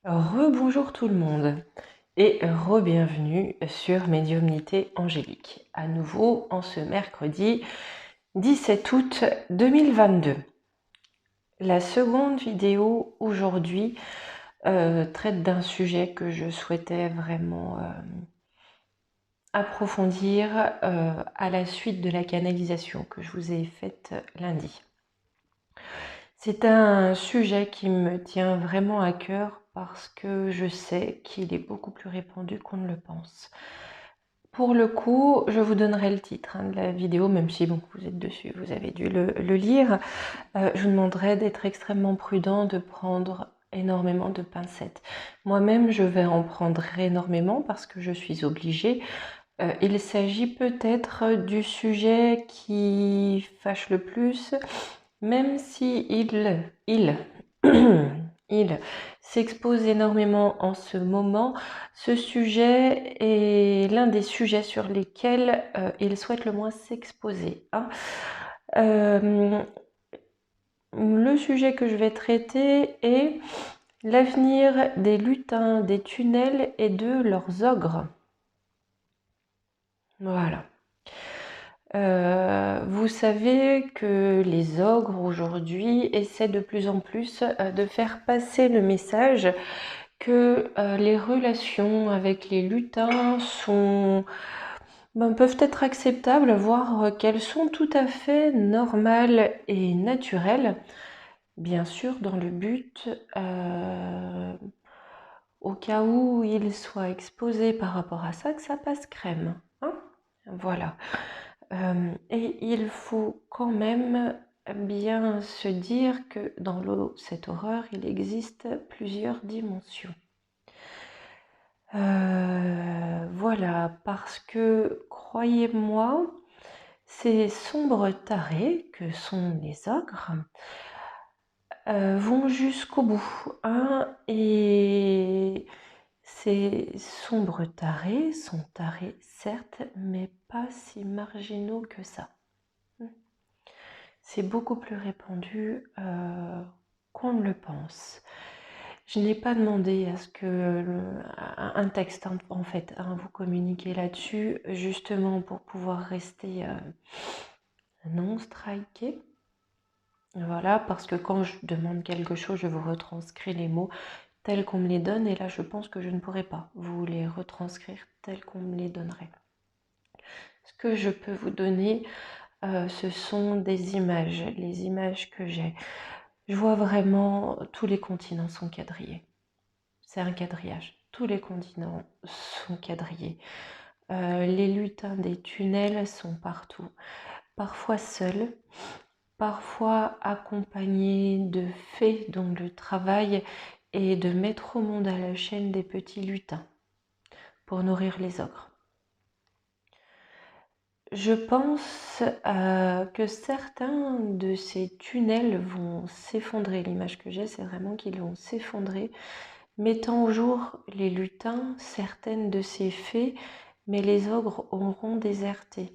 Rebonjour tout le monde et re-bienvenue sur Médiumnité Angélique, à nouveau en ce mercredi 17 août 2022. La seconde vidéo aujourd'hui traite d'un sujet que je souhaitais vraiment approfondir à la suite de la canalisation que je vous ai faite lundi. C'est un sujet qui me tient vraiment à cœur parce que je sais qu'il est beaucoup plus répandu qu'on ne le pense. Pour le coup, je vous donnerai le titre de la vidéo, même si bon, vous êtes dessus, vous avez dû le lire. Je vous demanderai d'être extrêmement prudent, de prendre énormément de pincettes. Moi-même, je vais en prendre énormément parce que je suis obligée. Il s'agit peut-être du sujet qui fâche le plus, même si il s'expose énormément en ce moment. Ce sujet est l'un des sujets sur lesquels il souhaite le moins s'exposer. Le sujet que je vais traiter est l'avenir des lutins, des tunnels et de leurs ogres. Voilà. Vous savez que les ogres aujourd'hui essaient de plus en plus de faire passer le message que les relations avec les lutins peuvent être acceptables, voire qu'elles sont tout à fait normales et naturelles, bien sûr dans le but, au cas où ils soient exposés par rapport à ça, que ça passe crème. Hein, voilà. Et il faut quand même bien se dire que dans cette horreur, il existe plusieurs dimensions. Voilà, parce que, croyez-moi, ces sombres tarés que sont les ogres vont jusqu'au bout. Et ces sombres tarés sont tarés, certes, mais pas si marginaux que ça. C'est beaucoup plus répandu qu'on ne le pense. Je n'ai pas demandé à ce que un texte en fait vous communiquer là-dessus, justement pour pouvoir rester non striké. Voilà, parce que quand je demande quelque chose, je vous retranscris les mots tels qu'on me les donne, et là je pense que je ne pourrais pas vous les retranscrire tels qu'on me les donnerait. Ce que je peux vous donner, ce sont des images, les images que j'ai. Je vois vraiment tous les continents sont quadrillés. C'est un quadrillage. Tous les continents sont quadrillés. Les lutins des tunnels sont partout. Parfois seuls, parfois accompagnés de fées dont le travail est de mettre au monde à la chaîne des petits lutins pour nourrir les ogres. Je pense que certains de ces tunnels vont s'effondrer. L'image que j'ai, c'est vraiment qu'ils vont s'effondrer, mettant au jour les lutins, certaines de ces fées, mais les ogres auront déserté.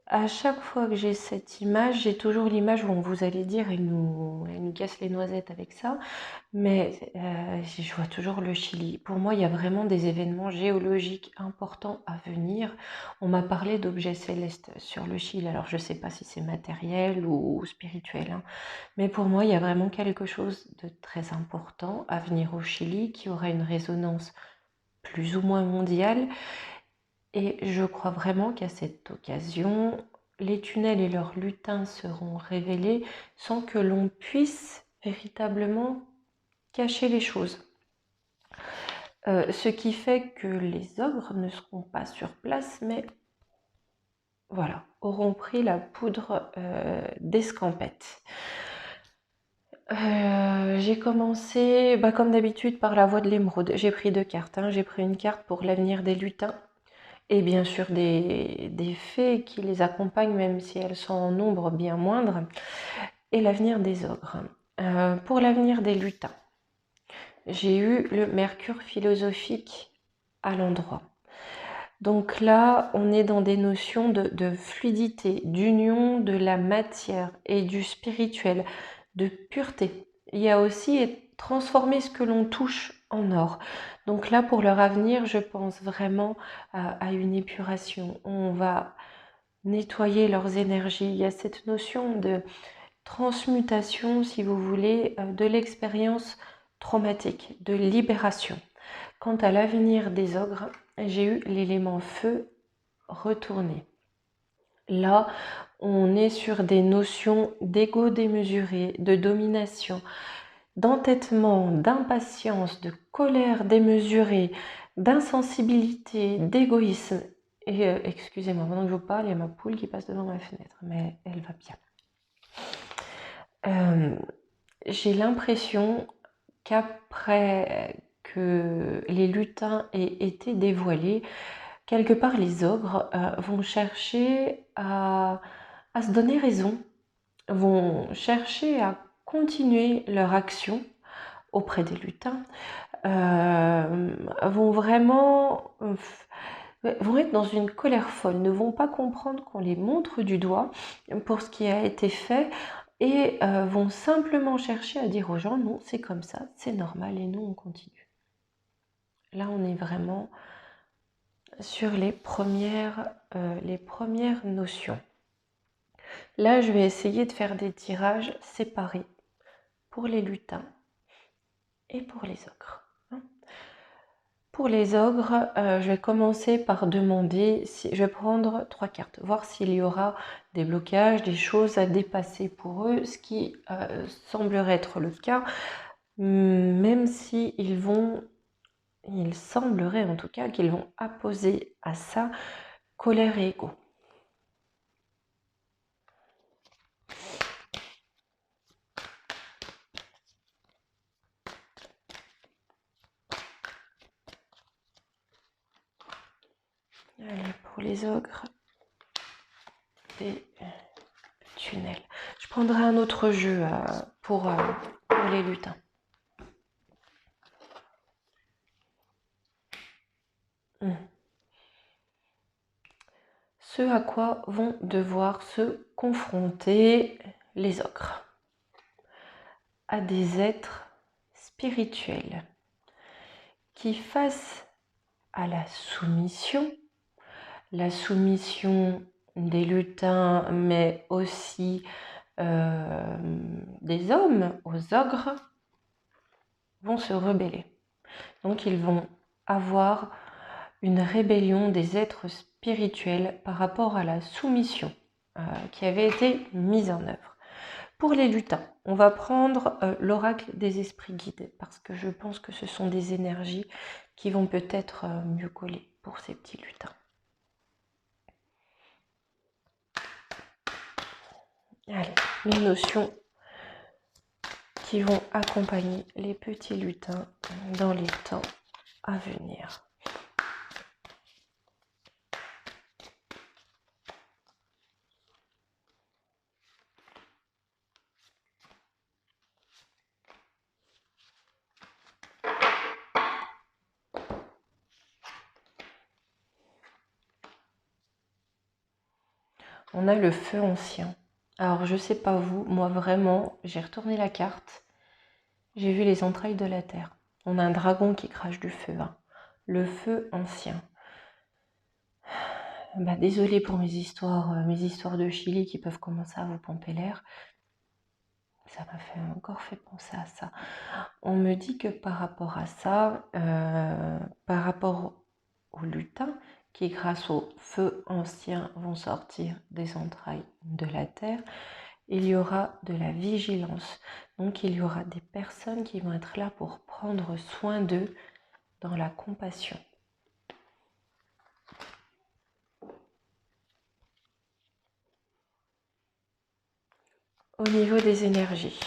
À chaque fois que j'ai cette image, j'ai toujours l'image où vous allez dire, elle nous casse les noisettes avec ça, mais je vois toujours le Chili. Pour moi, il y a vraiment des événements géologiques importants à venir. On m'a parlé d'objets célestes sur le Chili, alors je ne sais pas si c'est matériel ou spirituel, mais pour moi, il y a vraiment quelque chose de très important à venir au Chili qui aura une résonance plus ou moins mondiale. Et je crois vraiment qu'à cette occasion, les tunnels et leurs lutins seront révélés sans que l'on puisse véritablement cacher les choses. Ce qui fait que les ogres ne seront pas sur place, mais voilà, auront pris la poudre d'escampette. J'ai commencé, comme d'habitude, par la voie de l'émeraude. J'ai pris 2 cartes. J'ai pris une carte pour l'avenir des lutins et bien sûr des fées qui les accompagnent, même si elles sont en nombre bien moindre, et l'avenir des ogres. Pour l'avenir des lutins, j'ai eu le Mercure philosophique à l'endroit. Donc là, on est dans des notions de fluidité, d'union de la matière et du spirituel, de pureté. Il y a aussi transformer ce que l'on touche en or. Donc là, pour leur avenir, je pense vraiment à une épuration. On va nettoyer leurs énergies. Il y a cette notion de transmutation, si vous voulez, de l'expérience traumatique, de libération. Quant à l'avenir des ogres, j'ai eu l'élément feu retourné. Là, on est sur des notions d'ego démesuré, de domination, d'entêtement, d'impatience, de colère démesurée, d'insensibilité, d'égoïsme. Et excusez-moi, pendant que je vous parle, il y a ma poule qui passe devant ma fenêtre, mais elle va bien. J'ai l'impression qu'après que les lutins aient été dévoilés, quelque part les ogres vont chercher à se donner raison, vont chercher à continuer leur action auprès des lutins, vont vraiment vont être dans une colère folle, ne vont pas comprendre qu'on les montre du doigt pour ce qui a été fait et vont simplement chercher à dire aux gens non, c'est comme ça, c'est normal et nous on continue. Là on est vraiment sur les premières notions. Là je vais essayer de faire des tirages séparés pour les lutins et pour les ogres. Pour les ogres, je vais commencer par demander, je vais prendre 3 cartes, voir s'il y aura des blocages, des choses à dépasser pour eux, ce qui semblerait être le cas, même si il semblerait en tout cas qu'ils vont apposer à ça colère et ego. Allez, pour les ogres, des tunnels. Je prendrai un autre jeu pour les lutins. Ce à quoi vont devoir se confronter les ogres. À des êtres spirituels qui, face à la soumission des lutins, mais aussi des hommes aux ogres, vont se rebeller. Donc ils vont avoir une rébellion des êtres spirituels par rapport à la soumission qui avait été mise en œuvre. Pour les lutins, on va prendre l'oracle des esprits guides parce que je pense que ce sont des énergies qui vont peut-être mieux coller pour ces petits lutins. Allez, les notions qui vont accompagner les petits lutins dans les temps à venir. On a le feu ancien. Alors je sais pas vous, moi vraiment, j'ai retourné la carte, j'ai vu les entrailles de la terre. On a un dragon qui crache du feu, hein. Le feu ancien. Bah, désolée pour mes histoires de Chili qui peuvent commencer à vous pomper l'air. Ça m'a encore fait penser à ça. On me dit que par rapport à ça, par rapport aux lutins, qui grâce au feu ancien vont sortir des entrailles de la terre, il y aura de la vigilance. Donc il y aura des personnes qui vont être là pour prendre soin d'eux dans la compassion. Au niveau des énergies,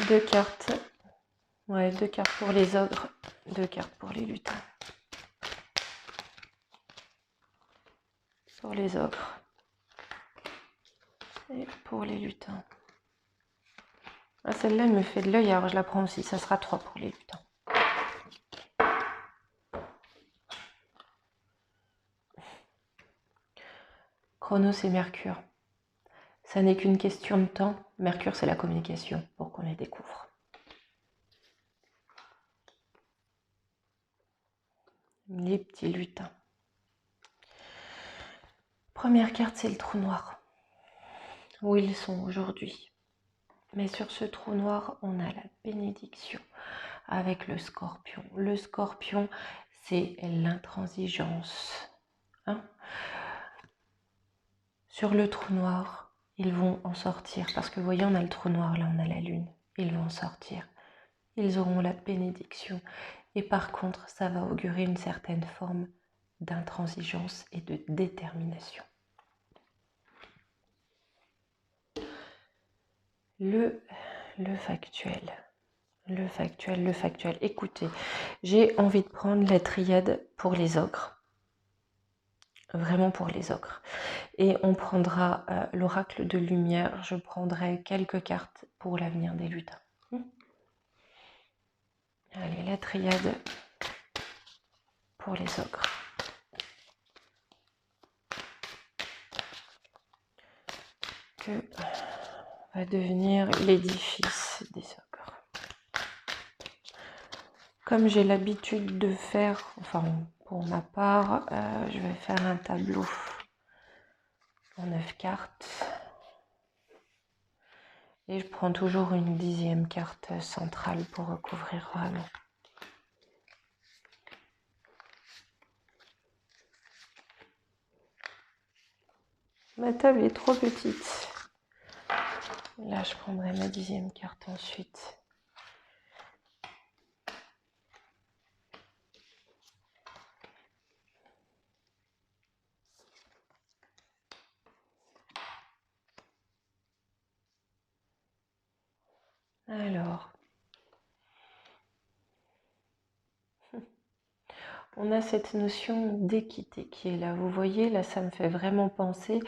2 cartes. Ouais, 2 cartes pour les ogres, 2 cartes pour les lutins. Pour les ogres et pour les lutins. Ah, celle-là, elle me fait de l'œil, alors je la prends aussi. Ça sera 3 pour les lutins. Chronos et Mercure. Ça n'est qu'une question de temps. Mercure, c'est la communication pour qu'on les découvre. Les petits lutins. Première carte, c'est le trou noir. Où ils sont aujourd'hui. Mais sur ce trou noir, on a la bénédiction avec le scorpion. Le scorpion, c'est l'intransigeance. Hein? Sur le trou noir, ils vont en sortir. Parce que vous voyez, on a le trou noir, là on a la lune. Ils vont sortir. Ils auront la bénédiction. Et par contre, ça va augurer une certaine forme d'intransigeance et de détermination. Le factuel. Le factuel. Écoutez, j'ai envie de prendre la triade pour les ogres. Vraiment pour les ogres. Et on prendra l'oracle de lumière. Je prendrai quelques cartes pour l'avenir des lutins. Allez, la triade pour les ogres. Que va devenir l'édifice des ogres. Comme j'ai l'habitude de faire, enfin pour ma part, je vais faire un tableau en 9 cartes. Et je prends toujours une 10e carte centrale pour recouvrir vraiment. Ma table est trop petite. Là, je prendrai ma 10e carte ensuite. Alors, on a cette notion d'équité qui est là. Vous voyez, là, ça me fait vraiment penser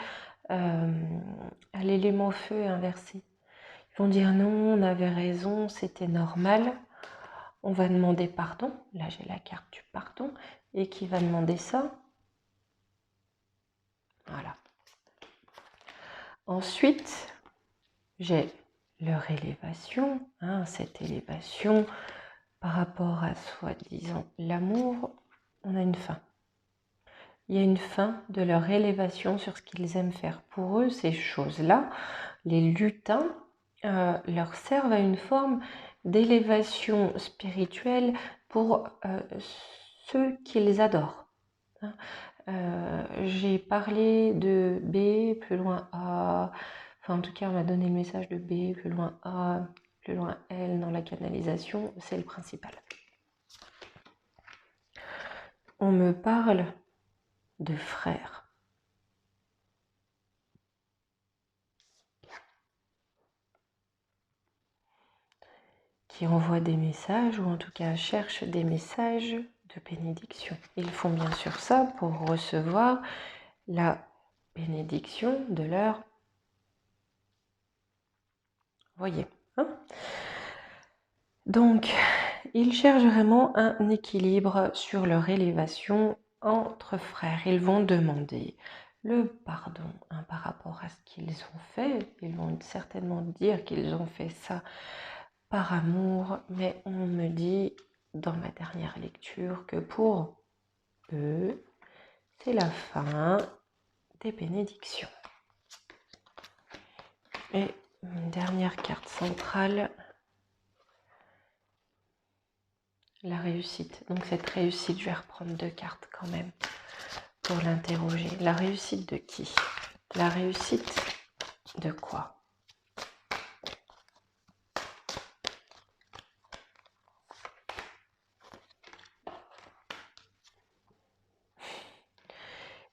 à l'élément feu inversé. Ils vont dire non, on avait raison, c'était normal. On va demander pardon. Là, j'ai la carte du pardon. Et qui va demander ça? Voilà. Ensuite, j'ai leur élévation. Cette élévation par rapport à soi-disant l'amour, on a une fin. Il y a une fin de leur élévation sur ce qu'ils aiment faire. Pour eux, ces choses-là, les lutins, leur servent à une forme d'élévation spirituelle pour ceux qu'ils adorent. J'ai parlé de B, plus loin A, enfin en tout cas on m'a donné le message de B, plus loin A, plus loin L dans la canalisation, c'est le principal. On me parle de frères. Qui envoient des messages, ou en tout cas cherchent des messages de bénédiction. Ils font bien sûr ça pour recevoir la bénédiction de leur... Voyez, hein? Donc, ils cherchent vraiment un équilibre sur leur élévation entre frères. Ils vont demander le pardon par rapport à ce qu'ils ont fait. Ils vont certainement dire qu'ils ont fait ça par amour, mais on me dit dans ma dernière lecture que pour eux, c'est la fin des bénédictions. Et une dernière carte centrale, la réussite. Donc cette réussite, je vais reprendre 2 cartes quand même pour l'interroger. La réussite de qui? La réussite de quoi?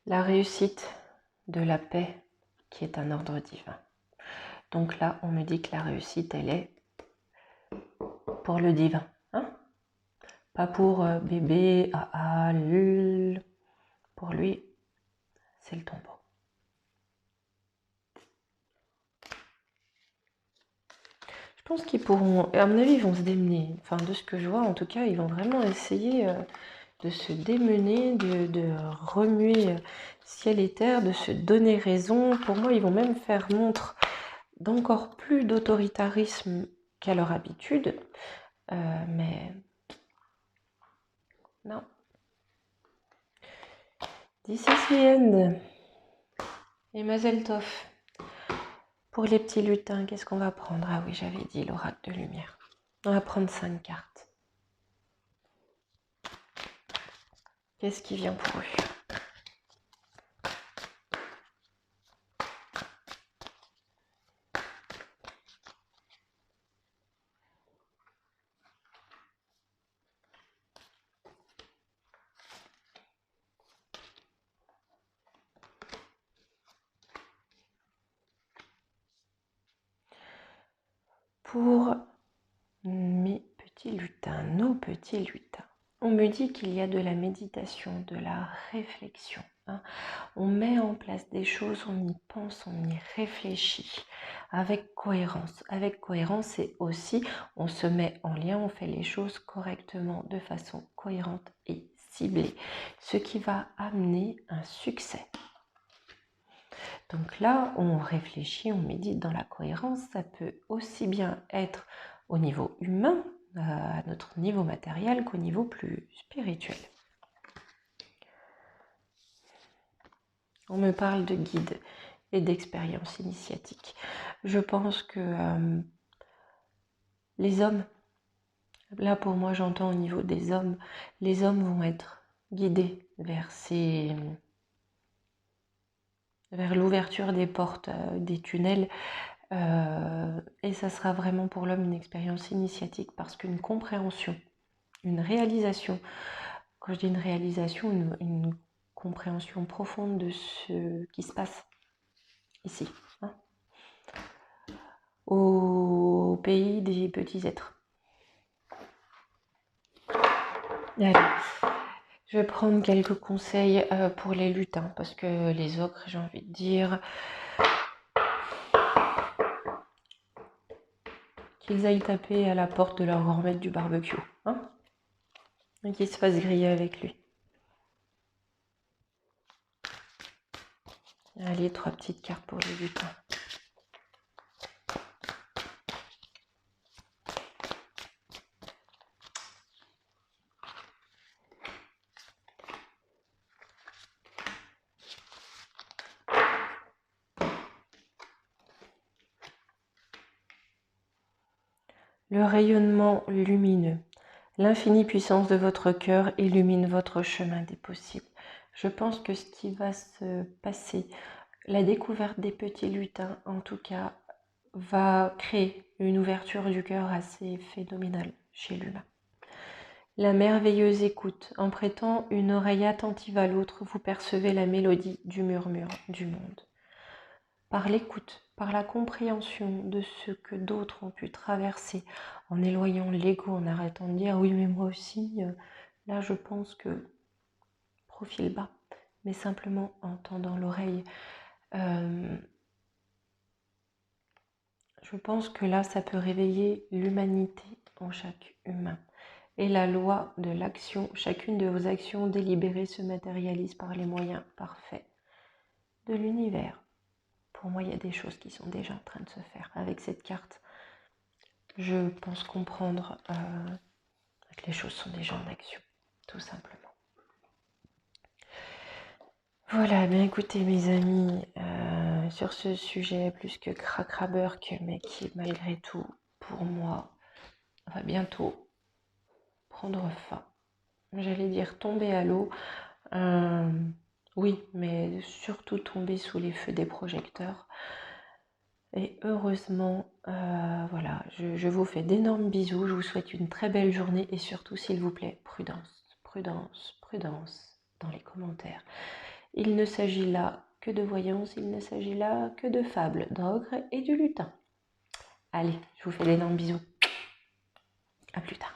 La réussite de la paix qui est un ordre divin. Donc là, on me dit que la réussite, elle est pour le divin. Pas pour bébé, lul. Pour lui, c'est le tombeau. Je pense qu'ils pourront, à mon avis, ils vont se démener. Enfin, de ce que je vois, en tout cas, ils vont vraiment essayer de se démener, de remuer ciel et terre, de se donner raison. Pour moi, ils vont même faire montre d'encore plus d'autoritarisme qu'à leur habitude. Mais non. This is the end. Et Mazel Tov. Pour les petits lutins, qu'est-ce qu'on va prendre? Ah oui, j'avais dit l'oracle de lumière. On va prendre 5 cartes. Qu'est-ce qui vient pour eux? Pour mes petits lutins, nos petits lutins, on me dit qu'il y a de la méditation, de la réflexion. On met en place des choses, on y pense, on y réfléchit avec cohérence. Avec cohérence, c'est aussi, on se met en lien, on fait les choses correctement, de façon cohérente et ciblée, ce qui va amener un succès. Donc là, on réfléchit, on médite dans la cohérence. Ça peut aussi bien être au niveau humain, à notre niveau matériel, qu'au niveau plus spirituel. On me parle de guide et d'expérience initiatique. Je pense que les hommes, là pour moi j'entends au niveau des hommes, les hommes vont être guidés vers l'ouverture des portes, des tunnels, et ça sera vraiment pour l'homme une expérience initiatique parce qu'une compréhension, une réalisation, quand je dis une réalisation, une compréhension profonde de ce qui se passe ici, au pays des petits êtres. Allez, je vais prendre quelques conseils pour les lutins parce que les ocres, j'ai envie de dire, qu'ils aillent taper à la porte de leur grand maître du barbecue, et qu'ils se fassent griller avec lui. Allez, 3 petites cartes pour les lutins. Le rayonnement lumineux. L'infinie puissance de votre cœur illumine votre chemin des possibles. Je pense que ce qui va se passer, la découverte des petits lutins, en tout cas, va créer une ouverture du cœur assez phénoménale chez l'humain. La merveilleuse écoute. En prêtant une oreille attentive à l'autre, vous percevez la mélodie du murmure du monde. Par l'écoute, par la compréhension de ce que d'autres ont pu traverser, en éloignant l'ego, en arrêtant de dire « oui, mais moi aussi, là je pense que profil bas », mais simplement en tendant l'oreille. Je pense que là, ça peut réveiller l'humanité en chaque humain. Et la loi de l'action, chacune de vos actions délibérées se matérialise par les moyens parfaits de l'univers. Pour moi, il y a des choses qui sont déjà en train de se faire. Avec cette carte, je pense comprendre que les choses sont déjà en action, tout simplement. Voilà, bien écoutez mes amis, sur ce sujet plus que cracraburk, mais qui malgré tout, pour moi, va bientôt prendre fin. J'allais dire tomber à l'eau. Oui, mais surtout tomber sous les feux des projecteurs. Et heureusement, voilà, je vous fais d'énormes bisous. Je vous souhaite une très belle journée et surtout, s'il vous plaît, prudence, prudence, prudence dans les commentaires. Il ne s'agit là que de voyance, il ne s'agit là que de fables, d'ogres et du lutin. Allez, je vous fais d'énormes bisous. À plus tard.